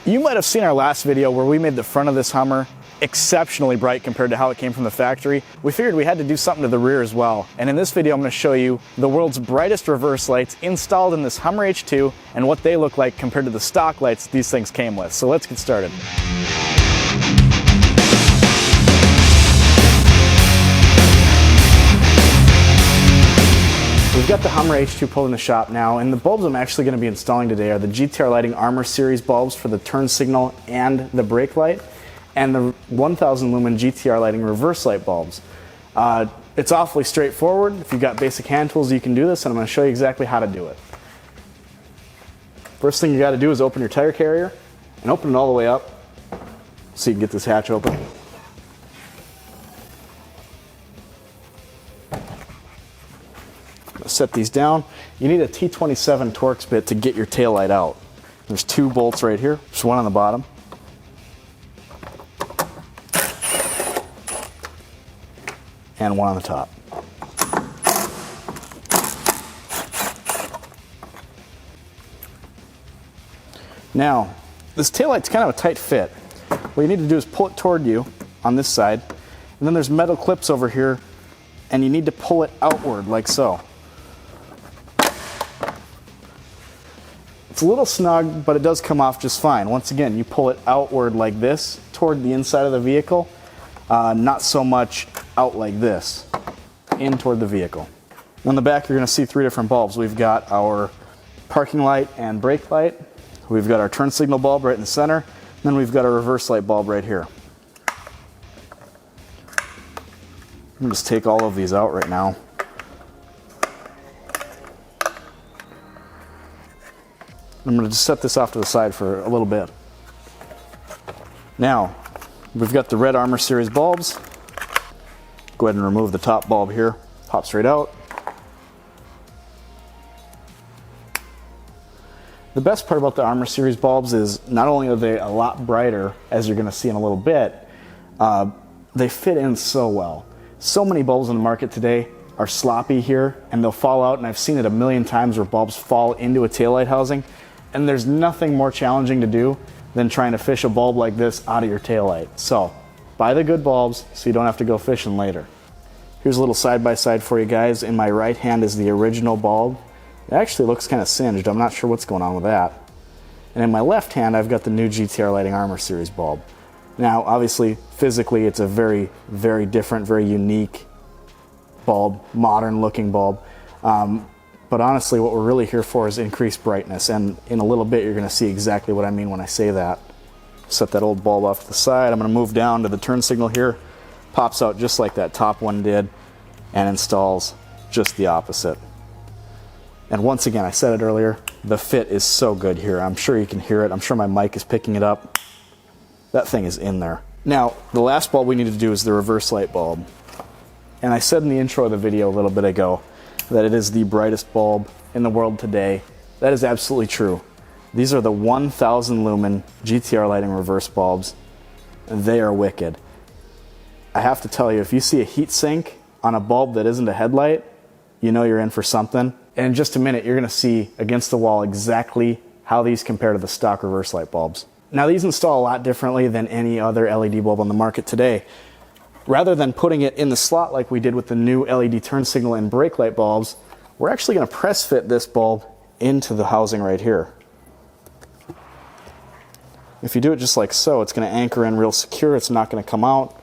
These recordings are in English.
You might have seen our last video where we made the front of this Hummer exceptionally bright compared to how it came from the factory. We figured we had to do something to the rear as well. And in this video, I'm going to show you the world's brightest reverse lights installed in this Hummer H2 and what they look like compared to the stock lights these things came with. So let's get started. We've got the Hummer H2 pulled in the shop now, and the bulbs I'm actually going to be installing today are the GTR Lighting Armor Series bulbs for the turn signal and the brake light, and the 1000 lumen GTR Lighting reverse light bulbs. It's awfully straightforward. If you've got basic hand tools, you can do this, and I'm going to show you exactly how to do it. First thing you got to do is open your tire carrier and open it all the way up so you can get this hatch open. Set these down. You need a T27 Torx bit to get your tail light out. There's two bolts right here. There's one on the bottom. And one on the top. Now, this taillight's kind of a tight fit. What you need to do is pull it toward you on this side, and then there's metal clips over here, and you need to pull it outward like so. It's a little snug, but it does come off just fine. Once again, you pull it outward like this toward the inside of the vehicle, not so much out like this, in toward the vehicle. On the back, you're going to see three different bulbs. We've got our parking light and brake light. We've got our turn signal bulb right in the center. And then we've got a reverse light bulb right here. I'm going to just take all of these out right now. I'm going to just set this off to the side for a little bit. Now, we've got the red Armor Series bulbs. Go ahead and remove the top bulb here. Pops right out. The best part about the Armor Series bulbs is not only are they a lot brighter, as you're going to see in a little bit, they fit in so well. So many bulbs on the market today are sloppy here, and they'll fall out, and I've seen it a million times where bulbs fall into a taillight housing, and there's nothing more challenging to do than trying to fish a bulb like this out of your taillight. So, buy the good bulbs so you don't have to go fishing later. Here's a little side-by-side for you guys. In my right hand is the original bulb. It actually looks kind of singed. I'm not sure what's going on with that. And in my left hand, I've got the new GTR Lighting Armor Series bulb. Now, obviously, physically, it's a very, very different, very unique bulb, modern-looking bulb. But honestly, what we're really here for is increased brightness, and in a little bit you're going to see exactly what I mean when I say that. Set that old bulb off to the side. I'm going to move down to the turn signal here. Pops out just like that top one did, and installs just the opposite. And once again, I said it earlier, the fit is so good here. I'm sure you can hear it. I'm sure my mic is picking it up. That thing is in there. Now, the last bulb we need to do is the reverse light bulb. And I said in the intro of the video a little bit ago that it is the brightest bulb in the world today. That is absolutely true. These are the 1000 lumen GTR Lighting reverse bulbs. They are wicked. I have to tell you, if you see a heat sink on a bulb that isn't a headlight, you know you're in for something. And in just a minute, you're going to see against the wall exactly how these compare to the stock reverse light bulbs. Now, these install a lot differently than any other LED bulb on the market today. Rather than putting it in the slot like we did with the new LED turn signal and brake light bulbs, we're actually going to press fit this bulb into the housing right here. If you do it just like so, it's going to anchor in real secure. It's not going to come out.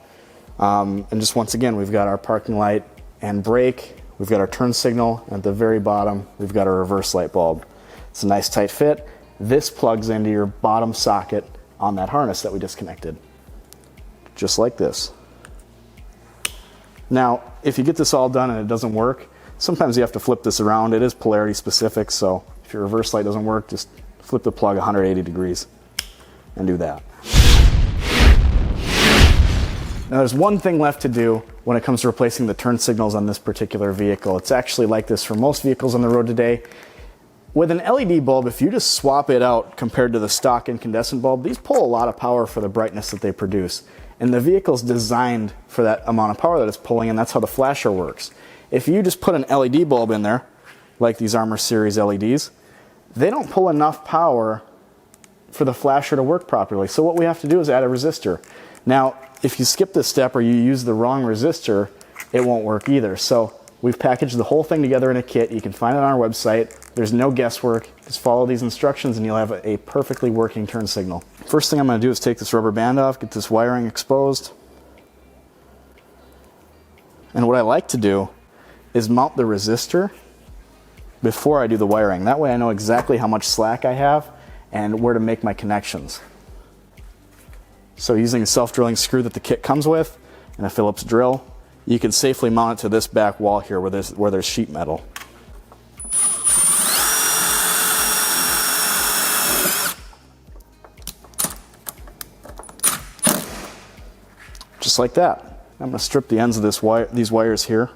And just once again, we've got our parking light and brake. We've got our turn signal. And at the very bottom, we've got our reverse light bulb. It's a nice tight fit. This plugs into your bottom socket on that harness that we disconnected. Just like this. Now, if you get this all done and it doesn't work, sometimes you have to flip this around. It is polarity specific, so if your reverse light doesn't work, just flip the plug 180 degrees and do that. Now, there's one thing left to do when it comes to replacing the turn signals on this particular vehicle. It's actually like this for most vehicles on the road today. With an LED bulb, if you just swap it out compared to the stock incandescent bulb, these pull a lot of power for the brightness that they produce. And the vehicle's designed for that amount of power that it's pulling, and that's how the flasher works. If you just put an LED bulb in there, like these Armor Series LEDs, they don't pull enough power for the flasher to work properly. So what we have to do is add a resistor. Now, if you skip this step or you use the wrong resistor, it won't work either. So we've packaged the whole thing together in a kit. You can find it on our website. There's no guesswork. Just follow these instructions and you'll have a perfectly working turn signal. First thing I'm going to do is take this rubber band off, get this wiring exposed. And what I like to do is mount the resistor before I do the wiring. That way I know exactly how much slack I have and where to make my connections. So using a self-drilling screw that the kit comes with and a Phillips drill, you can safely mount it to this back wall here where there's sheet metal. Just like that. I'm going to strip the ends of these wires here.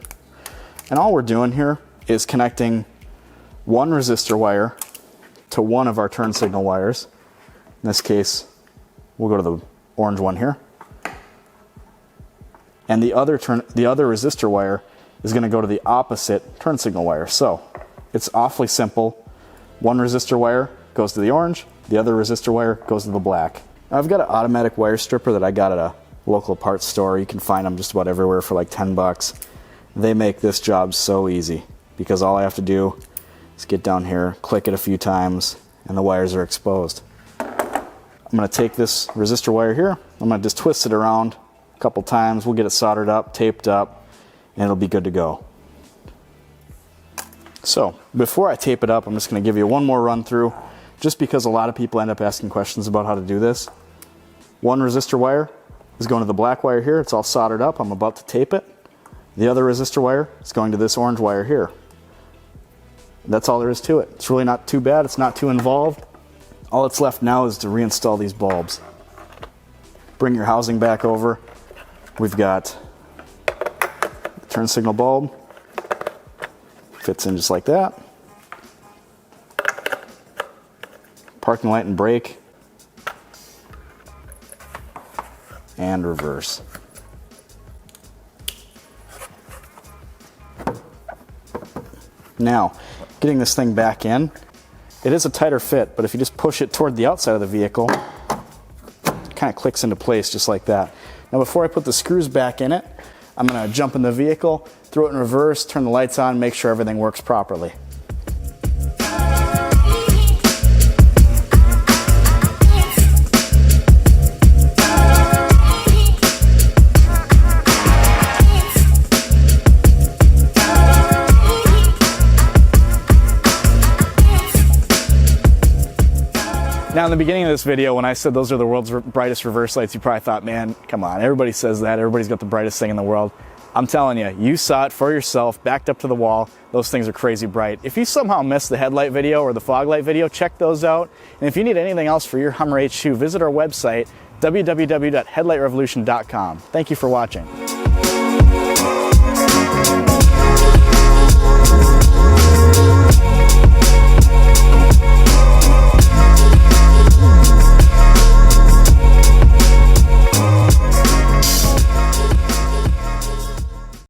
And all we're doing here is connecting one resistor wire to one of our turn signal wires. In this case, we'll go to the orange one here. And the other resistor wire is going to go to the opposite turn signal wire. So it's awfully simple. One resistor wire goes to the orange, the other resistor wire goes to the black. Now I've got an automatic wire stripper that I got at a local parts store. You can find them just about everywhere for like 10 bucks. They make this job so easy because all I have to do is get down here, click it a few times, and the wires are exposed. I'm going to take this resistor wire here, I'm going to just twist it around a couple times, we'll get it soldered up, taped up, and it'll be good to go. So before I tape it up, I'm just going to give you one more run through, just because a lot of people end up asking questions about how to do this. One resistor wire is going to the black wire here, it's all soldered up, I'm about to tape it. The other resistor wire is going to this orange wire here. That's all there is to it. It's really not too bad, it's not too involved. All that's left now is to reinstall these bulbs. Bring your housing back over. We've got the turn signal bulb. Fits in just like that. Parking light and brake. And reverse. Now, getting this thing back in, it is a tighter fit, but if you just push it toward the outside of the vehicle, it kind of clicks into place just like that. Now before I put the screws back in it, I'm going to jump in the vehicle, throw it in reverse, turn the lights on, make sure everything works properly. Now in the beginning of this video, when I said those are the world's brightest reverse lights, you probably thought, man, come on, everybody says that, everybody's got the brightest thing in the world. I'm telling you, you saw it for yourself, backed up to the wall, those things are crazy bright. If you somehow missed the headlight video or the fog light video, check those out. And if you need anything else for your Hummer HU, visit our website, www.headlightrevolution.com. Thank you for watching.